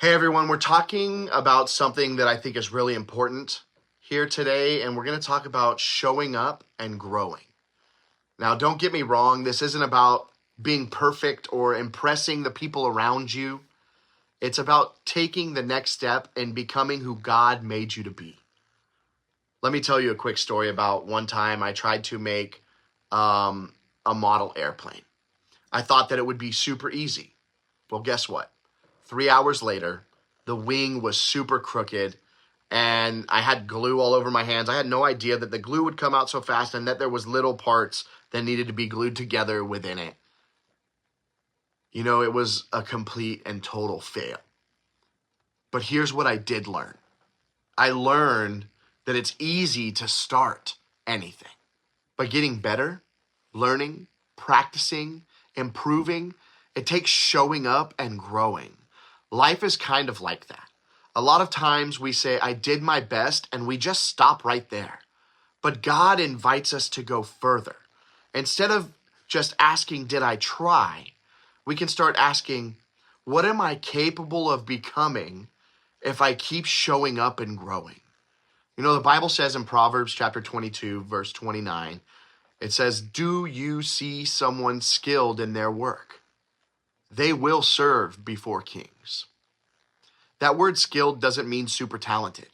Hey everyone, we're talking about something that I think is really important here today, and we're going to talk about showing up and growing. Now, don't get me wrong, this isn't about being perfect or impressing the people around you. It's about taking the next step and becoming who God made you to be. Let me tell you a quick story about one time I tried to make a model airplane. I thought that it would be super easy. Well, guess what? 3 hours later, the wing was super crooked and I had glue all over my hands. I had no idea that the glue would come out so fast and that there was little parts that needed to be glued together within it. You know, it was a complete and total fail. But here's what I did learn. I learned that it's easy to start anything. But getting better, learning, practicing, improving, it takes showing up and growing. Life is kind of like that. A lot of times we say, I did my best, and we just stop right there. But God invites us to go further. Instead of just asking, did I try? We can start asking, what am I capable of becoming if I keep showing up and growing? You know, the Bible says in Proverbs chapter 22, verse 29, it says, do you see someone skilled in their work? They will serve before kings. That word skilled doesn't mean super talented.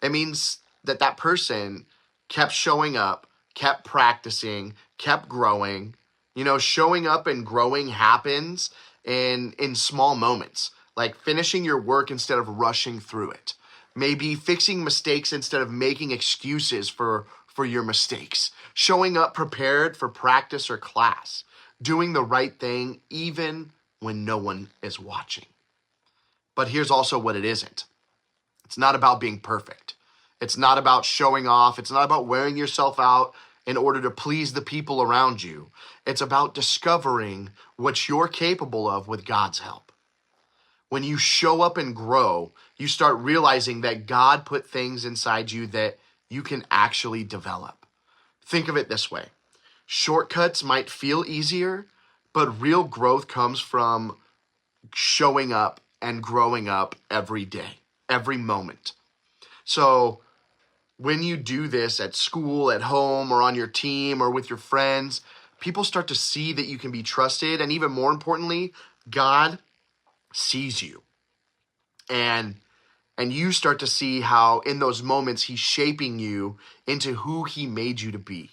It means that that person kept showing up, kept practicing, kept growing. You know, showing up and growing happens in small moments, like finishing your work instead of rushing through it. Maybe fixing mistakes instead of making excuses for your mistakes. Showing up prepared for practice or class. Doing the right thing even when no one is watching. But here's also what it isn't. It's not about being perfect. It's not about showing off. It's not about wearing yourself out in order to please the people around you. It's about discovering what you're capable of with God's help. When you show up and grow, you start realizing that God put things inside you that you can actually develop. Think of it this way. Shortcuts might feel easier, but real growth comes from showing up and growing up every day, every moment. So when you do this at school, at home, or on your team, or with your friends, people start to see that you can be trusted. And even more importantly, God sees you. And you start to see how in those moments he's shaping you into who he made you to be.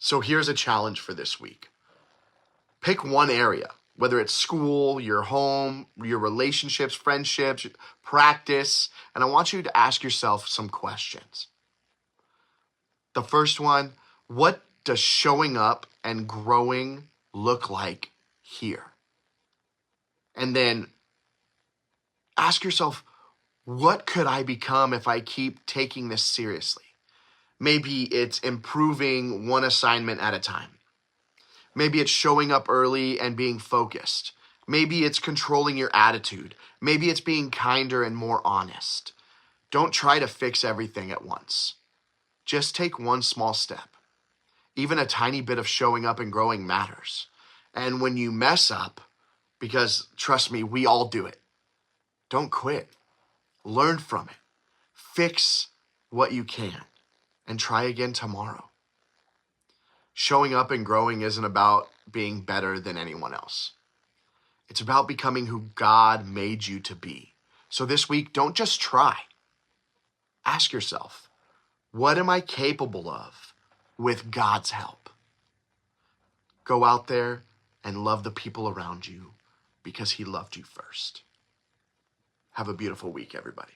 So here's a challenge for this week. Pick one area, whether it's school, your home, your relationships, friendships, practice, and I want you to ask yourself some questions. The first one, what does showing up and growing look like here? And then ask yourself, what could I become if I keep taking this seriously? Maybe it's improving one assignment at a time. Maybe it's showing up early and being focused. Maybe it's controlling your attitude. Maybe it's being kinder and more honest. Don't try to fix everything at once. Just take one small step. Even a tiny bit of showing up and growing matters. And when you mess up, because trust me, we all do it, don't quit. Learn from it. Fix what you can and try again tomorrow. Showing up and growing isn't about being better than anyone else. It's about becoming who God made you to be. So this week, don't just try. Ask yourself, what am I capable of with God's help? Go out there and love the people around you because he loved you first. Have a beautiful week, everybody.